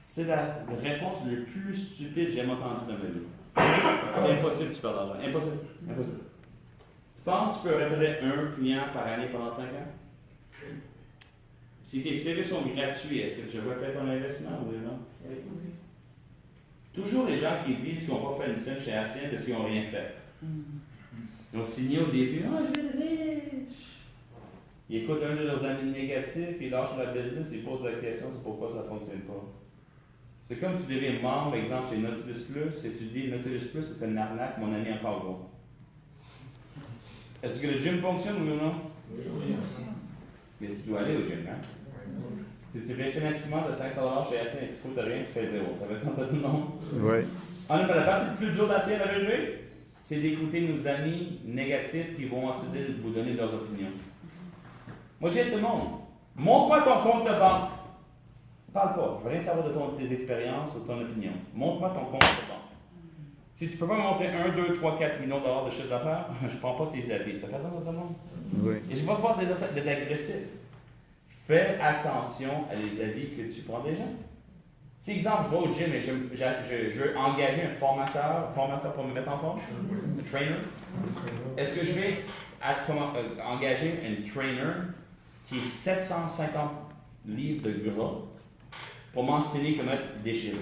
C'est la réponse la plus stupide que j'ai jamais entendue dans ma vie. C'est impossible que tu perdes d'argent. Impossible. Impossible. Tu penses que tu peux référer un client par année pendant 5 ans? Si tes services sont gratuits, est-ce que tu refais ton investissement, oui ou non? Oui. Toujours les gens qui disent qu'ils n'ont pas fait une scène chez ACN parce qu'ils n'ont rien fait. Ils ont signé au début, « Ah, je vais être riche! » Ils écoutent un de leurs amis négatifs, ils lâchent la business, ils posent la question, c'est pourquoi ça ne fonctionne pas. C'est comme tu deviens membre, par exemple, chez Nautilus Plus, et tu dis, Nautilus Plus, c'est une arnaque, mon ami encore gros. Est-ce que le gym fonctionne, oui ou non? Oui. Mais tu dois aller au gym, hein? Si tu fais un instrument de 500 $ chez ACN et que tu ne rien, tu fais 0. Ça fait sens à tout le monde? Oui. La partie la plus dure d'ACN à relever, c'est d'écouter nos amis négatifs qui vont ensuite vous donner leurs opinions. Moi, j'ai tout le monde. Montre-moi ton compte de banque. Parle pas. Je veux rien savoir de tes expériences ou ton opinion. Montre-moi ton compte de banque. Si tu ne peux pas me montrer 1, 2, 3, 4 millions de dollars de chiffre d'affaires, je ne prends pas tes avis. Ça fait sens à tout le monde? Oui. Et je ne vais pas d'être agressif. Fais attention à les avis que tu prends des gens. Si, exemple, je vais au gym et je veux engager un formateur pour me mettre en forme, un trainer, est-ce que je vais engager un trainer qui est 750 livres de gras pour m'enseigner comment être déchiré?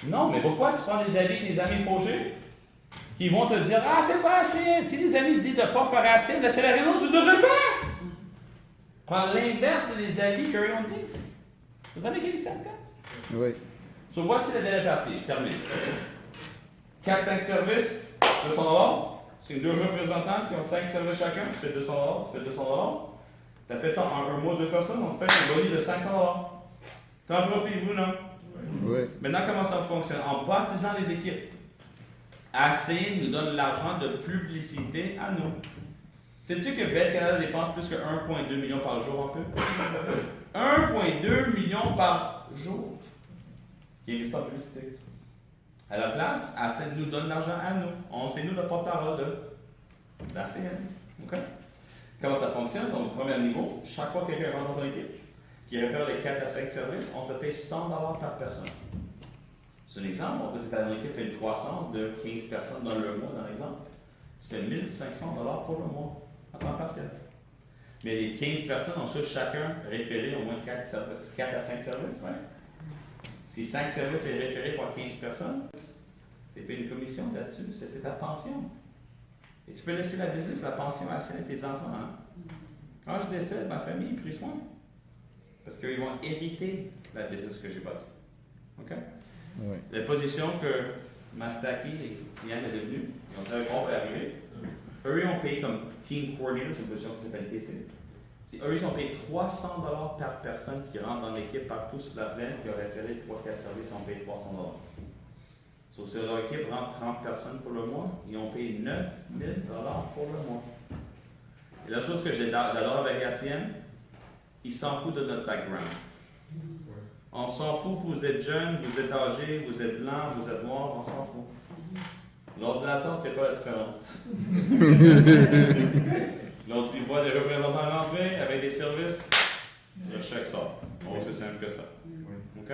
Non, mais pourquoi tu prends des amis, des amis fauchés, qui vont te dire, ah, fais pas assez. Si les amis disent de ne pas faire assez, c'est la raison, tu devrais le faire. Prends l'inverse des avis qu'eux ont dit. Vous avez gagné 7 Oui. So, voici la dernière partie, je termine. 4-5 services, 200 $. C'est 2 représentants qui ont 5 services chacun, tu fais 200 $, tu fais 200 $. Tu as fait ça en un mois, 2 personnes, on te fait un boni de 500 $. Tu en profites, vous, non? Oui. Maintenant, comment ça fonctionne? En baptisant les équipes, ACN nous donne l'argent de publicité à nous. Sais-tu que Bell Canada dépense plus que 1,2 million par jour en pub? 1,2 million par jour. Il y a une publicité. À la place, ACN nous donne l'argent à nous. C'est nous le porte-parole de l'ACN. OK? Comment ça fonctionne? Donc, premier niveau, chaque fois que quelqu'un rentre dans ton équipe, qui réfère les 4 à 5 services, on te paye 100 $ par personne. C'est un exemple. On dit que ta équipe fait une croissance de 15 personnes dans le mois, dans l'exemple. Tu fais 1 500 $ pour le mois, à temps partiel. Mais les 15 personnes ont chacun référé au moins 4 à 5 services. Ouais. Si 5 services est référé par 15 personnes, tu payes une commission là-dessus. C'est ta pension. Et tu peux laisser la business, la pension à tes enfants. Hein? Quand je décède, ma famille a pris soin. Parce qu'ils vont hériter la business que j'ai bâtie. OK? Oui. La position que Mastaki et Yann est devenu, ils ont travaillé fort pour arriver. Eux, ils ont payé comme team coordinator, c'est une position qui s'appelle TC. Eux, ils ont payé 300 $ par personne qui rentre dans l'équipe partout sur la plaine, qui ont référé 3-4 services, ils ont payé 300 $. So, si leur équipe rentre 30 personnes pour le mois, ils ont payé 9 000 $ pour le mois. Et la chose que j'adore avec ACN, ils s'en foutent de notre background. On s'en fout, vous êtes jeune, vous êtes âgé, vous êtes blanc, vous êtes noir, on s'en fout. L'ordinateur, c'est pas la différence. Donc, tu vois des représentants rentrer avec des services, le chèque sort. Oh, c'est simple que ça. OK?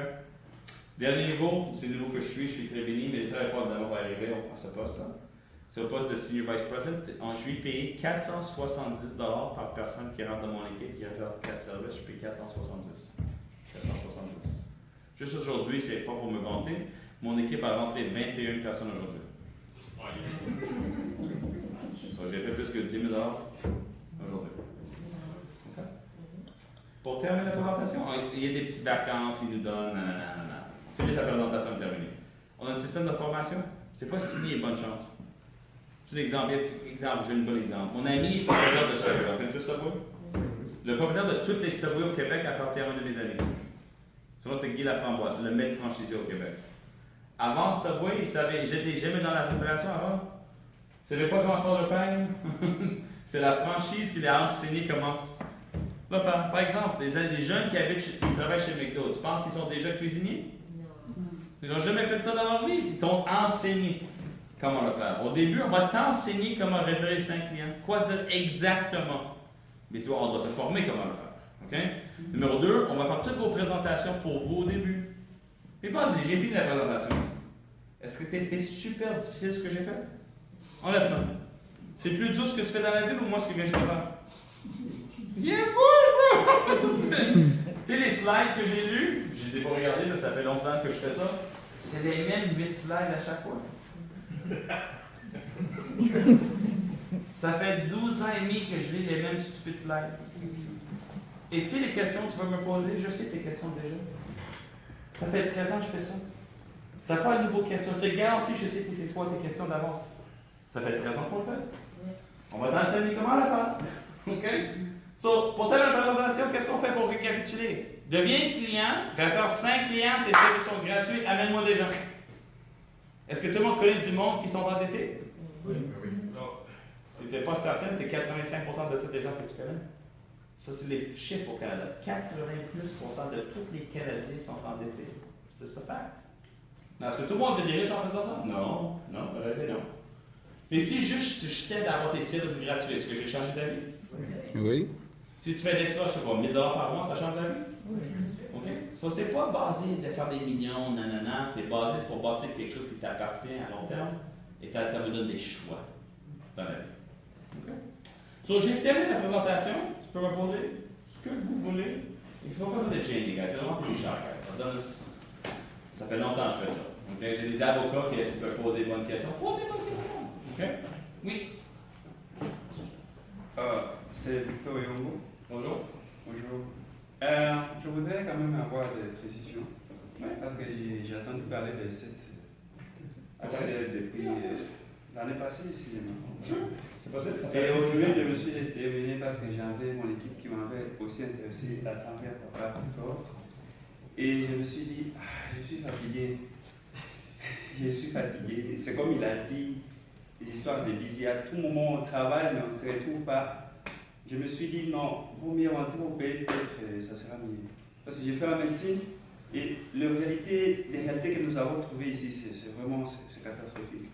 Dernier niveau, c'est le niveau que je suis très béni, mais très fort d'avoir arrivé à ce poste-là. C'est au poste de Senior Vice President. Je suis payé 470 $ par personne qui rentre dans mon équipe, qui réfère 4 services, je paye 470. 470. Juste aujourd'hui, c'est pas pour me vanter, mon équipe a rentré 21 personnes aujourd'hui. J'ai fait plus que 10 000 $ aujourd'hui. Okay. Pour terminer la présentation, il y a des petites vacances, ils nous donnent, nanana. Finis la présentation terminée. On a un système de formation, c'est pas signé, bonne chance. J'ai un exemple, j'ai un bon exemple. Mon ami est propriétaire de Subway. Connais-tu le Subway? Le propriétaire de toutes les Subway au Québec appartient à un de mes amis. Souvent, c'est Guy Laframboise, c'est le maître franchisé au Québec. Avant Subway, j'étais jamais dans la préparation avant. Ils ne savaient pas comment faire le pain. C'est la franchise qui les a enseigné comment le faire. Par exemple, des jeunes qui travaillent chez McDo, tu penses qu'ils sont déjà cuisiniers? Ils n'ont jamais fait ça dans leur vie. Ils t'ont enseigné comment le faire. Au début, on va t'enseigner comment référer chez un client. Quoi dire exactement. Mais tu vois, on doit te former comment le faire. OK? Numéro 2, on va faire toutes vos présentations pour vous au début. Et pas j'ai fini la présentation. Est-ce que c'était super difficile ce que j'ai fait? Honnêtement. C'est plus dur ce que tu fais dans la ville ou moi ce que je viens de faire? Yeah, of course, bro! Tu sais, les slides que j'ai lus, je les ai pas regardés, là, ça fait longtemps que je fais ça. C'est les mêmes 8 slides à chaque fois. Ça fait 12 ans et demi que je lis les mêmes stupides slides. Et tu sais, les questions que tu vas me poser, je sais tes questions déjà. Ça fait 13 ans que je fais ça. Tu n'as pas de nouvelles questions. Je te garantis, je sais c'est quoi tes questions d'avance. Ça fait 13 ans qu'on le fait. On va t'enseigner comment la faire. OK? So, pour telle présentation, qu'est-ce qu'on fait pour récapituler? Deviens client, réfère 5 clients, tes services sont gratuits, amène-moi des gens. Est-ce que tout le monde connaît du monde qui sont endettés? Oui. Si tu n'es pas certain, c'est 85% de tous les gens que tu connais. Ça, c'est les chiffres au Canada. 80% de tous les Canadiens sont endettés. C'est ce fact. Est-ce que tout le monde devient riche en faisant ça? Non, non. Mais si juste je t'aide à avoir tes services gratuits, est-ce que j'ai changé ta vie? Oui. Si tu fais d'exploit, je sais pas, 1000 $ par mois, ça change ta vie? Oui. OK? Ça, c'est pas basé de faire des millions, nanana. C'est basé pour bâtir quelque chose qui t'appartient à long terme. Et ça vous donne des choix dans la vie. OK? So, j'ai terminé la présentation. Tu peux me poser ce que vous voulez. Il ne faut pas d'être gêné, gars. Tu vas vraiment plus cher, gars. Ça fait longtemps que je fais ça. OK? J'ai des avocats qui peuvent poser des bonnes questions. Posez des bonnes questions. OK? Oui. C'est Victor Yongo. Bonjour. Bonjour. Je voudrais quand même avoir des précisions. Oui. Parce que j'ai entendu parler de cette affaire depuis l'année passée, si je me trompe. C'est possible, ça Et fait aujourd'hui, je me suis déterminé parce que j'avais mon équipe qui m'avait aussi intéressé à travers Papa Victor. Et je me suis dit, je suis fatigué. Je suis fatigué. C'est comme il a dit, les histoires de busy. À tout moment, on travaille, mais on ne se retrouve pas. Je me suis dit, non, vaut mieux rentrer au pays, peut-être, ça sera mieux. Parce que j'ai fait la médecine et les réalités que nous avons trouvées ici, c'est vraiment catastrophique.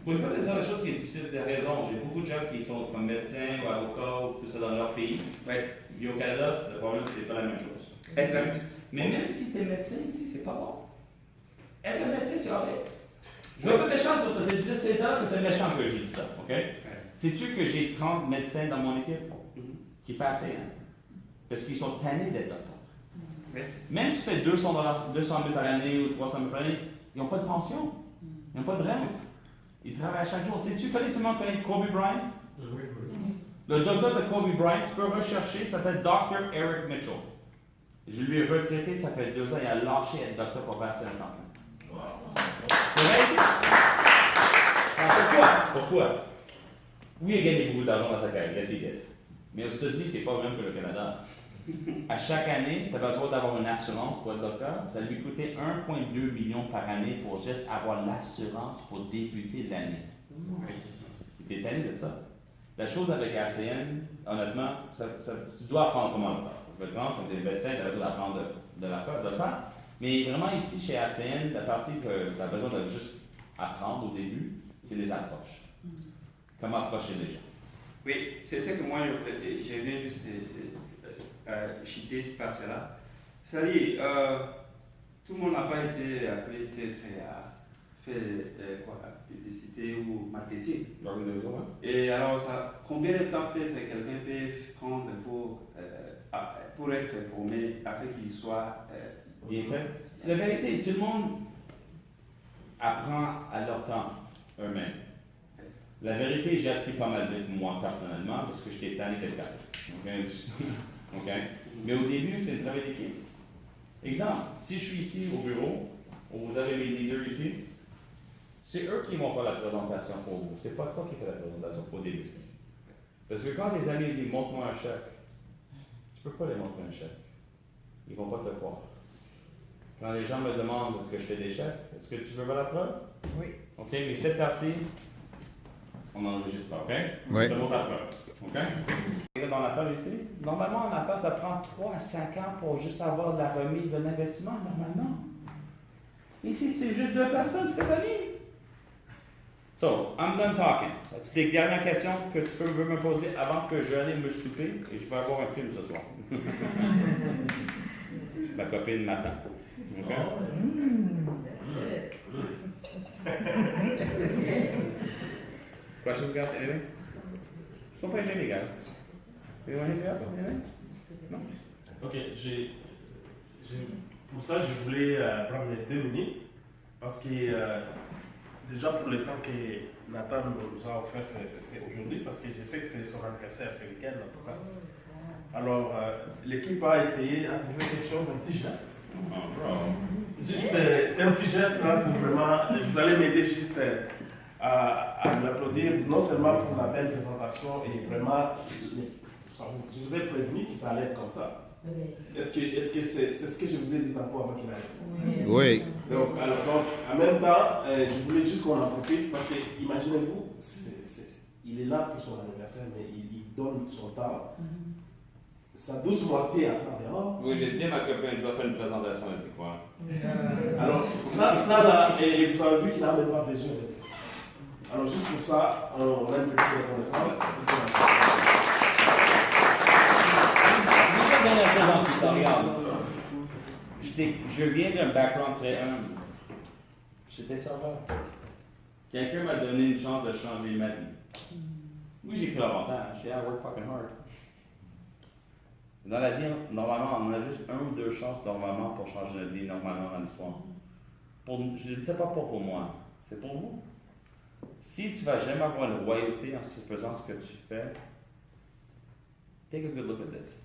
Pour une fois, des choses qui est difficile, des raisons. J'ai beaucoup de gens qui sont comme médecins ou avocats ou tout ça dans leur pays. Ouais. Et au Canada, le problème, c'est pas la même chose. Exact. Mais même si tu es médecin ici, c'est pas bon. Être un médecin, c'est horrible. Je vais pas être méchant sur ça. C'est ça que c'est méchant que j'ai dit ça. OK? Sais-tu que j'ai 30 médecins dans mon équipe qui font assez, hein? Parce qu'ils sont tannés d'être docteurs. Même si tu fais 200 000 par année ou 300 000 par année, ils n'ont pas de pension. Ils n'ont pas de rêve. Ils travaillent chaque jour. Sais-tu, tout le monde connaît Kobe Bryant? Oui. Le docteur de Kobe Bryant, tu peux rechercher, il s'appelle Dr. Eric Mitchell. Je lui ai retraité, ça fait 2 ans, il a lâché être docteur pour faire 5 ans. C'est vrai? Pourquoi? Oui, il a gagné beaucoup d'argent dans sa carrière, c'est vrai. Mais aux États-Unis, c'est pas le même que le Canada. À chaque année, tu as besoin d'avoir une assurance pour être docteur. Ça lui coûtait 1,2 million par année pour juste avoir l'assurance pour débuter l'année. Tu es tanné de ça. La chose avec ACN, honnêtement, tu dois apprendre comment le faire. Je vais te rendre comme des médecins, tu as besoin d'apprendre de le faire. Mais vraiment ici, chez ACN, la partie que tu as besoin de juste apprendre au début, c'est les approches. Comment approcher les gens. Oui, c'est ça que moi je viens juste chiter par cela. C'est-à-dire, tout le monde n'a pas été appelé peut-être à faire publicité ou marketing. Et alors, combien de temps peut-être quelqu'un peut prendre pour être formé afin qu'il soit bien fait? La vérité, tout le monde apprend à leur temps eux-mêmes. La vérité, j'ai appris pas mal vite, moi, personnellement, parce que j'étais tanné d'être personne. OK? Mais au début, c'est le travail d'équipe. Exemple, si je suis ici au bureau, où vous avez mes leaders ici, c'est eux qui vont faire la présentation pour vous. C'est pas toi qui fais la présentation au début. Parce que quand tes amis disent montre-moi un chèque, tu peux pas les montrer un chèque. Ils vont pas te croire. Quand les gens me demandent est-ce que je fais des chèques, est-ce que tu veux voir la preuve? Oui. OK, mais cette partie, on n'enregistre pas, OK? Oui. Je te montre la preuve, OK? Dans l'affaire ici, normalement, en affaire, ça prend 3 à 5 ans pour juste avoir de la remise de l'investissement, normalement. Ici, c'est juste 2 personnes, c'est la mise. So, I'm done talking. As-tu des dernières questions que tu peux me poser avant que je aille me souper et je vais avoir un film ce soir? Ma copine m'attend. OK? Questions, guys? Anything? Sois pas gênés, guys. You want to hit me up? Anything? Non? Ok, pour ça, je voulais prendre les 2 minutes parce que déjà pour le temps que Nathan nous a offert, c'est aujourd'hui parce que je sais que c'est son anniversaire, c'est le week-end en tout cas. Alors, l'équipe a essayé à trouver quelque chose, un petit geste. Oh, bro. Juste, c'est un petit geste là pour vraiment, vous allez m'aider juste à l'applaudir, non seulement pour la belle présentation et vraiment, je vous ai prévenu que ça allait être comme ça. Est-ce que c'est ce que je vous ai dit tantôt avant qu'il arrive? Oui. Donc, en même temps, je voulais juste qu'on en profite parce que, imaginez-vous, il est là pour son anniversaire, mais il donne son temps. Sa douce moitié attend dehors. Oui, j'ai dit à ma copine, je dois faire une présentation, elle dit quoi? Alors, ça là, et vous avez vu qu'il n'a même pas besoin d'être ici. Alors, juste pour ça, on a une petite reconnaissance. Je vais donner un peu dans l'histoire, regarde. Je viens d'un background très humble. J'étais serveur. Quelqu'un m'a donné une chance de changer ma vie. Oui, j'ai pris l'avantage. I work fucking hard. Dans la vie, normalement, on a juste 1 ou 2 chances normalement pour changer notre vie, normalement dans l'histoire. Je ne dis ça pas pour moi, c'est pour vous. Si tu ne vas jamais avoir une royauté en faisant ce que tu fais, take a good look at this.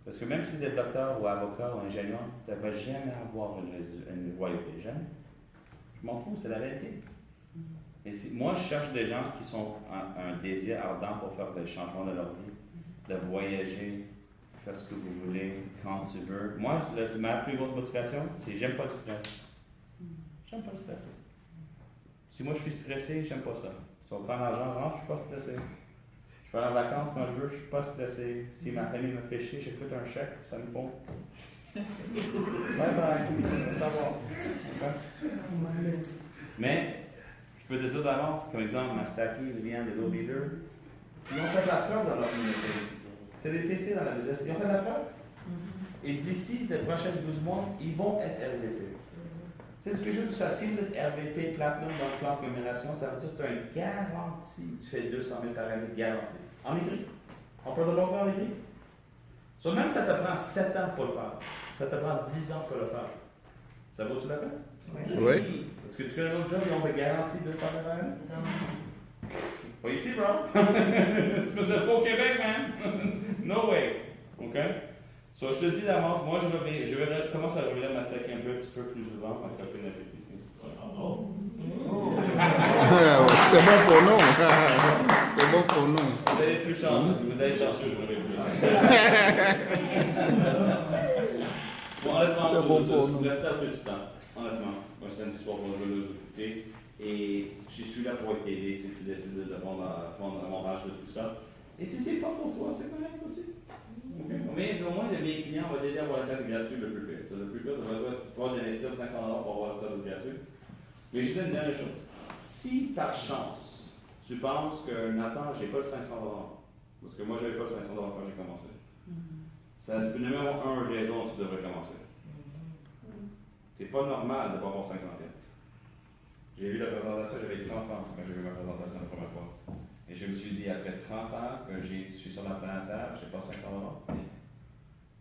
Parce que même si tu es docteur ou avocat ou ingénieur, tu ne vas jamais avoir une royauté, jamais. Je m'en fous, c'est la réalité. Et moi, je cherche des gens qui sont un désir ardent pour faire des changements de leur vie, de voyager, faire ce que vous voulez, quand tu veux. Moi, ma plus grosse motivation, c'est j'aime pas le stress. J'aime pas le stress. Si moi je suis stressé, j'aime pas ça. Si on prend l'argent, non, je suis pas stressé. Je vais en vacances quand je veux, je suis pas stressé. Si ma famille me fait chier, j'écoute un chèque, ça me faut. Bye bye, on va savoir. Mais, je peux te dire d'avance, comme exemple, Mastaki, Liliane, les autres leaders, ils ont fait de la preuve dans leur communauté. C'est des TC dans la business. Ils ont fait de la preuve. Et d'ici les prochains 12 mois, ils vont être RVP. C'est ce que je veux dire. Si vous êtes RVP Platinum dans le plan de commémoration, ça veut dire que tu as une garantie. Tu fais 200 000 par année de garantie. En écrit. On peut de l'envoyer en écrit. So, même si ça te prend 7 ans pour le faire, ça te prend 10 ans pour le faire. Ça vaut-tu la peine? Oui. Est-ce que tu connais d'autres gens qui ont des garanties 200 000 par année? Non. Pas ici, bro. C'est pas au Québec, man. No way. OK? So, je te dis d'avance, moi, je vais commencer à revenir ma stack un petit peu plus souvent. Ma copine est ici. C'est bon pour nous. C'est bon pour nous. Vous avez plus chanceux. Vous avez chanceux, je reviens plus. Bon, honnêtement, c'est bon pour nous. Restez un peu du temps. Honnêtement, un samedi soir pour nous écouter. Et je suis là pour t'aider si tu décides de prendre mon rage de tout ça. Et si c'est pas pour toi, c'est correct aussi. Okay. Mais au moins, mes clients vont t'aider à avoir un temps gratuit le plus pire. Le plus pire, tu vas pouvoir investir 500 $ pour avoir ça de gratuit. Mais je te dis une dernière chose. Si par chance, tu penses que Nathan, j'ai pas le 500 $, parce que moi, j'avais pas le 500 $ quand j'ai commencé. Ça numéro 1 raison tu devrais commencer. C'est pas normal de pas avoir 500 $. J'ai vu la présentation, j'avais 30 ans quand j'ai vu ma présentation la première fois. Et je me suis dit, après 30 ans que je suis sur la planète Terre, je n'ai pas 500 $.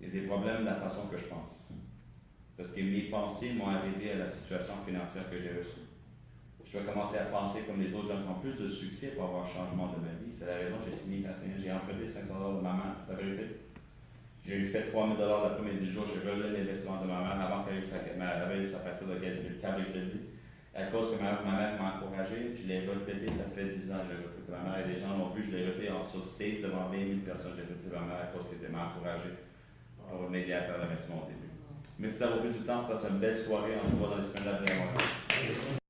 Il y a des problèmes de la façon que je pense. Parce que mes pensées m'ont arrivé à la situation financière que j'ai reçue. Je dois commencer à penser comme les autres gens qui ont plus de succès pour avoir un changement de ma vie. C'est la raison que j'ai signé l'enseignant. J'ai emprunté 500 $ de ma mère, la vérité. J'ai fait 3 000 $ le premier 10 jours, j'ai relevé l'investissement de ma mère avant qu'elle ait sa facture de carte de crédit. À cause que ma mère m'a encouragé, je l'ai retraité, ça fait 10 ans que j'ai retraité ma mère et les gens l'ont vu, je l'ai retraité en sur stage devant 20 000 personnes, j'ai retraité ma mère à cause qu'elle m'a encouragé pour m'aider à faire l'investissement au début. Merci d'avoir pris du temps. Passe une belle soirée. On se voit dans les semaines à venir.